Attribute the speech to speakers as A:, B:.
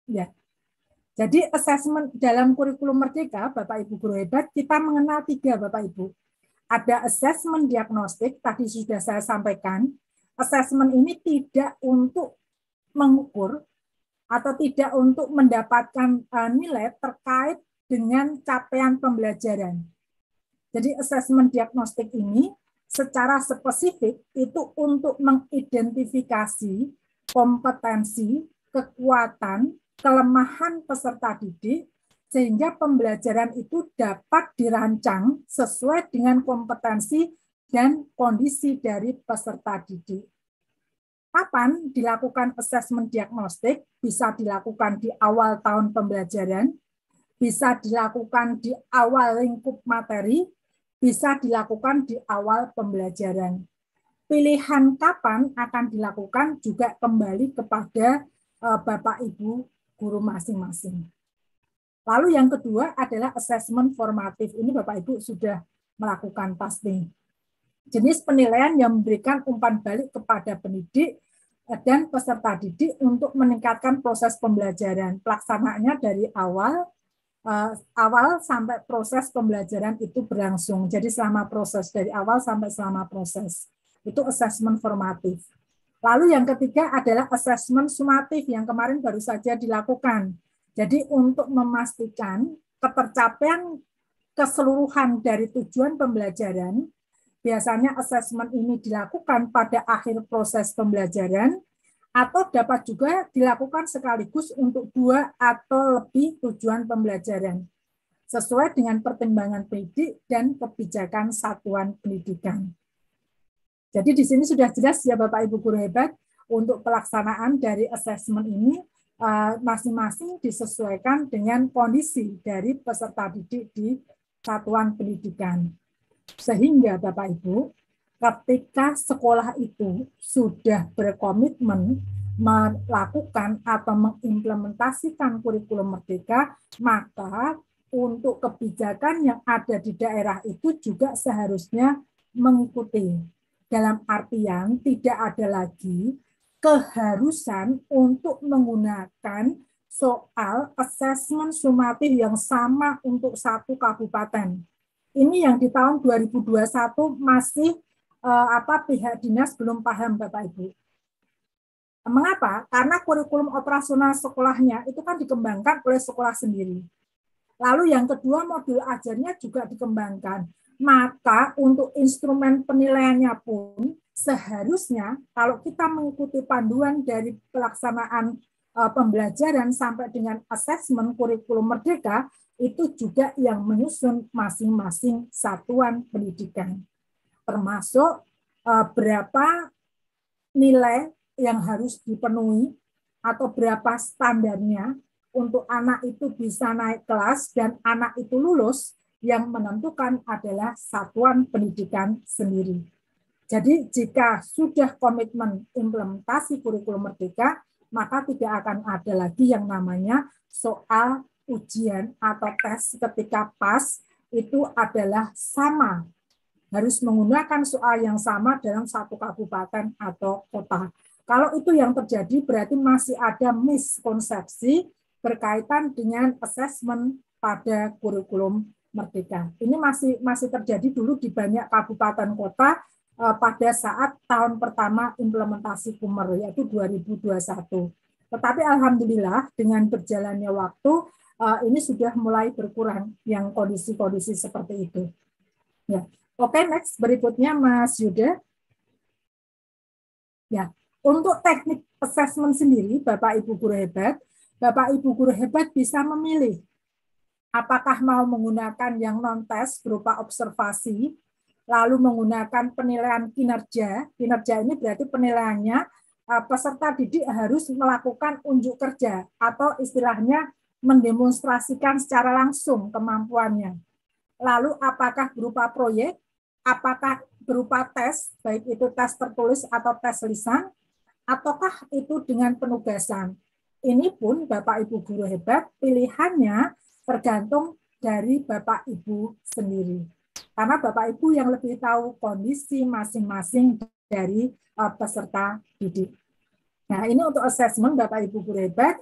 A: Ya. Jadi asesmen dalam kurikulum Merdeka, Bapak Ibu guru hebat, kita mengenal 3, Bapak Ibu. Ada asesmen diagnostik, tadi sudah saya sampaikan. Asesmen ini tidak untuk mengukur atau tidak untuk mendapatkan nilai terkait dengan capaian pembelajaran. Jadi asesmen diagnostik ini secara spesifik itu untuk mengidentifikasi kompetensi, kekuatan, kelemahan peserta didik, sehingga pembelajaran itu dapat dirancang sesuai dengan kompetensi dan kondisi dari peserta didik. Kapan dilakukan asesmen diagnostik? Bisa dilakukan di awal tahun pembelajaran, bisa dilakukan di awal lingkup materi, bisa dilakukan di awal pembelajaran. Pilihan kapan akan dilakukan juga kembali kepada Bapak Ibu guru masing-masing. Lalu yang kedua adalah asesmen formatif. Ini Bapak Ibu sudah melakukan pasti. Jenis penilaian yang memberikan umpan balik kepada pendidik dan peserta didik untuk meningkatkan proses pembelajaran. Pelaksanaannya dari awal sampai proses pembelajaran itu berlangsung. Jadi selama proses, dari awal sampai selama proses. Itu asesmen formatif. Lalu yang ketiga adalah asesmen sumatif yang kemarin baru saja dilakukan. Jadi untuk memastikan ketercapaian keseluruhan dari tujuan pembelajaran, biasanya asesmen ini dilakukan pada akhir proses pembelajaran atau dapat juga dilakukan sekaligus untuk 2 atau lebih tujuan pembelajaran sesuai dengan pertimbangan pendidik dan kebijakan satuan pendidikan. Jadi di sini sudah jelas ya Bapak Ibu guru hebat, untuk pelaksanaan dari asesmen ini masing-masing disesuaikan dengan kondisi dari peserta didik di satuan pendidikan. Sehingga Bapak Ibu, ketika sekolah itu sudah berkomitmen melakukan atau mengimplementasikan kurikulum Merdeka, maka untuk kebijakan yang ada di daerah itu juga seharusnya mengikuti. Dalam artian tidak ada lagi keharusan untuk menggunakan soal asesmen sumatif yang sama untuk satu kabupaten. Ini yang di tahun 2021 masih pihak dinas belum paham Bapak Ibu. Mengapa? Karena kurikulum operasional sekolahnya itu kan dikembangkan oleh sekolah sendiri. Lalu yang kedua, modul ajarnya juga dikembangkan. Maka untuk instrumen penilaiannya pun seharusnya kalau kita mengikuti panduan dari pelaksanaan pembelajaran sampai dengan asesmen kurikulum Merdeka, itu juga yang menyusun masing-masing satuan pendidikan. Termasuk berapa nilai yang harus dipenuhi atau berapa standarnya untuk anak itu bisa naik kelas dan anak itu lulus, yang menentukan adalah satuan pendidikan sendiri. Jadi jika sudah komitmen implementasi kurikulum Merdeka, maka tidak akan ada lagi yang namanya soal ujian atau tes ketika pas itu adalah sama. Harus menggunakan soal yang sama dalam satu kabupaten atau kota. Kalau itu yang terjadi berarti masih ada miskonsepsi berkaitan dengan asesmen pada kurikulum Merdeka. Ini masih terjadi dulu di banyak kabupaten kota pada saat tahun pertama implementasi KUMER, yaitu 2021. Tetapi alhamdulillah dengan berjalannya waktu ini sudah mulai berkurang yang kondisi-kondisi seperti itu. Ya. Oke, next berikutnya Mas Yuda. Ya, untuk teknik assessment sendiri, Bapak Ibu guru hebat bisa memilih apakah mau menggunakan yang non-tes berupa observasi, lalu menggunakan penilaian kinerja. Kinerja ini berarti penilaiannya peserta didik harus melakukan unjuk kerja atau istilahnya mendemonstrasikan secara langsung kemampuannya. Lalu apakah berupa proyek, apakah berupa tes, baik itu tes tertulis atau tes lisan, ataukah itu dengan penugasan. Ini pun Bapak Ibu guru hebat pilihannya tergantung dari Bapak Ibu sendiri. Karena Bapak Ibu yang lebih tahu kondisi masing-masing dari peserta didik. Nah, ini untuk asesmen Bapak Ibu guru hebat.